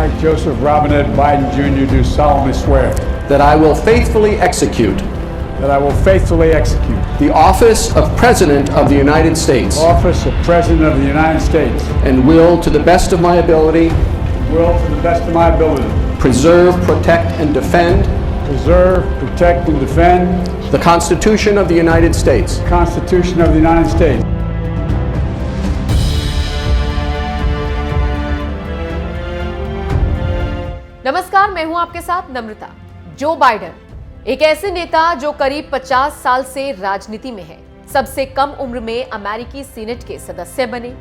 I, Joseph Robinette Biden Jr., do solemnly swear that I will faithfully execute the office of President of the United States office of President of the United States and will, to the best of my ability, preserve, protect, and defend the Constitution of the United States. the Constitution of the United States. नमस्कार, मैं हूं आपके साथ नम्रता। जो Biden एक ऐसे नेता जो करीब 50 साल से राजनीति में है, सबसे कम उम्र में अमेरिकी सीनेट के सदस्य बने,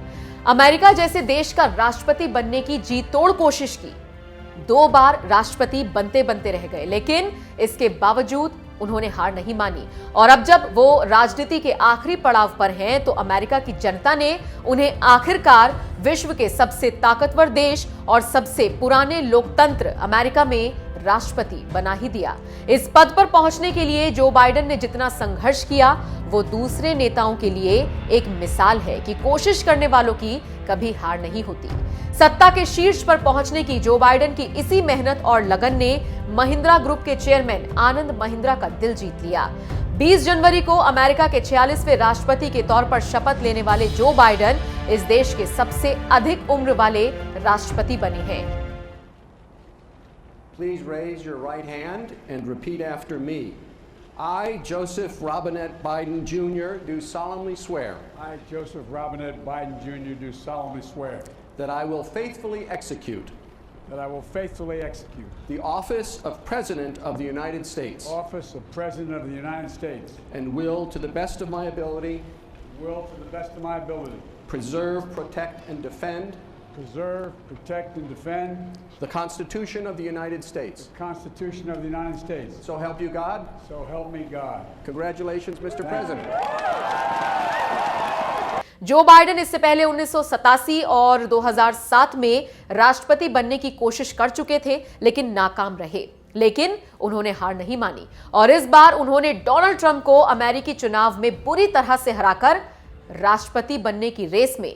अमेरिका जैसे देश का राष्ट्रपति बनने की जी तोड़ कोशिश की, 2 बार राष्ट्रपति बनते बनते रह गए, लेकिन इसके बावजूद उन्होंने हार नहीं मानी और अब जब वो राजनीति के आखिरी पड़ाव पर हैं तो अमेरिका की जनता ने उन्हें आखिरकार विश्व के सबसे ताकतवर देश और सबसे पुराने लोकतंत्र अमेरिका में राष्ट्रपति बना ही दिया। इस पद पर पहुंचने के लिए जो बाइडन ने जितना संघर्ष किया वो दूसरे नेताओं के लिए एक मिसाल है कि कोशिश करने वालों की कभी हार नहीं होती। सत्ता के शीर्ष पर पहुंचने की जो बाइडन की इसी मेहनत और लगन ने महिंद्रा ग्रुप के चेयरमैन आनंद महिंद्रा का दिल जीत लिया। 20 जनवरी को अमेरिका के 46वें राष्ट्रपति के तौर पर शपथ लेने वाले जो बाइडन इस देश के सबसे अधिक उम्र वाले राष्ट्रपति बने हैं। Please raise your right hand and repeat after me. I, Joseph Robinette Biden Jr., do solemnly swear I, Joseph Robinette Biden Jr., do solemnly swear that I will faithfully execute the office of President of the United States office of President of the United States and will, to the best of my ability, preserve, protect, and defend the Constitution of the United States. the Constitution of the United States. So help you God. So help me God. Congratulations, Mr. President. जो Biden इससे पहले 1987 और 2007 में राष्ट्रपति बनने की कोशिश कर चुके थे लेकिन नाकाम रहे, लेकिन उन्होंने हार नहीं मानी और इस बार उन्होंने डोनाल्ड ट्रंप को अमेरिकी चुनाव में बुरी तरह से हराकर राष्ट्रपति बनने की रेस में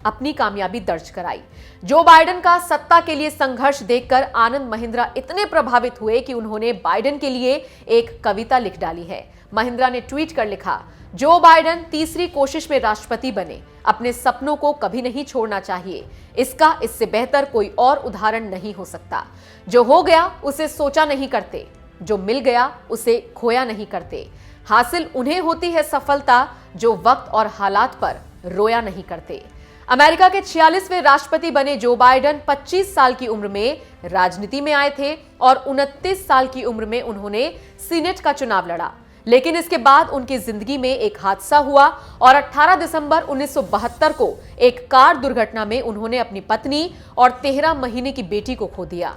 अपनी कामयाबी दर्ज कराई। जो बाइडन का सत्ता के लिए संघर्ष देखकर आनंद महिंद्रा इतने प्रभावित हुए कि उन्होंने बाइडन के लिए एक कविता लिख डाली है। महिंद्रा ने ट्वीट कर लिखा, जो बाइडन तीसरी कोशिश में राष्ट्रपति बने, अपने सपनों को कभी नहीं छोड़ना चाहिए। इससे बेहतर कोई और उदाहरण नहीं हो सकता। जो हो गया उसे सोचा नहीं करते, जो मिल गया उसे खोया नहीं करते। हासिल उन्हें होती है सफलता जो वक्त और हालात पर रोया नहीं करते। अमेरिका के 46वें राष्ट्रपति बने जो बाइडन 25 साल की उम्र में राजनीति में आए थे और 29 साल की उम्र में उन्होंने सीनेट का चुनाव लड़ा, लेकिन इसके बाद उनकी जिंदगी में एक हादसा हुआ और 18 दिसंबर 1972 को एक कार दुर्घटना में उन्होंने अपनी पत्नी और 13 महीने की बेटी को खो दिया।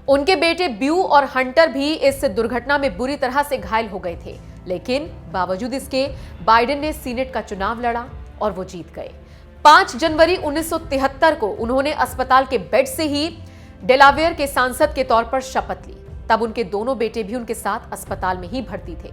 उनके बेटे ब्यू और हंटर भी इस दुर्घटना में बुरी तरह से घायल हो गए थे, लेकिन बावजूद इसके बाइडन ने सीनेट का चुनाव लड़ा और वो जीत गए। 5 जनवरी 1973 को उन्होंने अस्पताल के बेड से ही डेलावेयर के सांसद के तौर पर शपथ ली। तब उनके दोनों बेटे भी उनके साथ अस्पताल में ही भर्ती थे।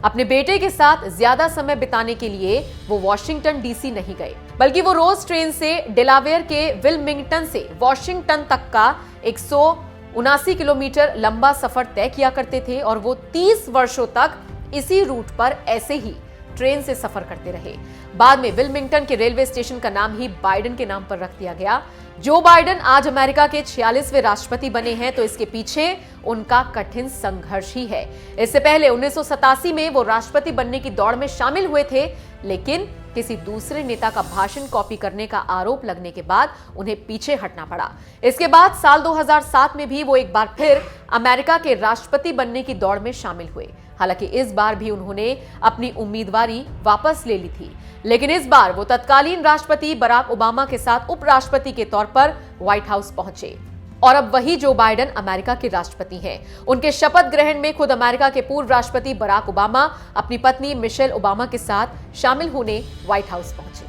अपने बेटे के साथ ज्यादा समय बिताने के लिए वो वॉशिंगटन डीसी नहीं गए, बल्कि वो रोज ट्रेन से डेलावेयर के विल्मिंगटन से वॉशिंगटन तक का 179 किलोमीटर लंबा सफर तय किया करते थे और वो 30 वर्षों तक इसी रूट पर ऐसे ही ट्रेन से सफर करते रहे। बाद में विल्मिंगटन के रेलवे स्टेशन का नाम ही बाइडन के नाम पर रख दिया गया। जो बाइडन आज अमेरिका के 46वें राष्ट्रपति बने हैं तो इसके पीछे उनका कठिन संघर्ष ही है। इससे पहले 1987 में वो राष्ट्रपति बनने की दौड़ में शामिल हुए थे, लेकिन किसी दूसरे नेता का भाषण कॉपी करने का आरोप लगने के बाद उन्हें पीछे हटना पड़ा। इसके बाद साल 2007 में भी वो एक बार फिर अमेरिका के राष्ट्रपति बनने की दौड़ में शामिल हुए। हालांकि इस बार भी उन्होंने अपनी उम्मीदवारी वापस ले ली थी, लेकिन इस बार वो तत्कालीन राष्ट्रपति बराक ओबामा के साथ उपराष्ट्रपति के तौर पर व्हाइट हाउस पहुंचे और अब वही जो बाइडन अमेरिका के राष्ट्रपति हैं। उनके शपथ ग्रहण में खुद अमेरिका के पूर्व राष्ट्रपति बराक ओबामा अपनी पत्नी मिशेल ओबामा के साथ शामिल होने व्हाइट हाउस पहुंचे।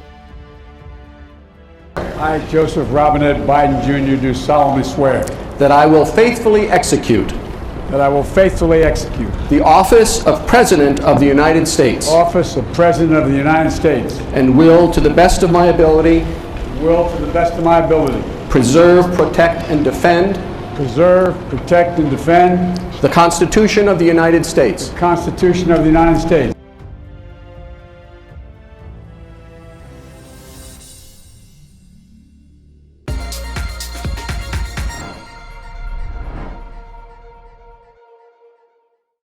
I, Joseph Robinette Biden Jr., do solemnly swear that I will faithfully execute the office of President of the United States and will, to the best of my ability, preserve, protect, and defend preserve, protect, and defend the Constitution of the United States the Constitution of the United States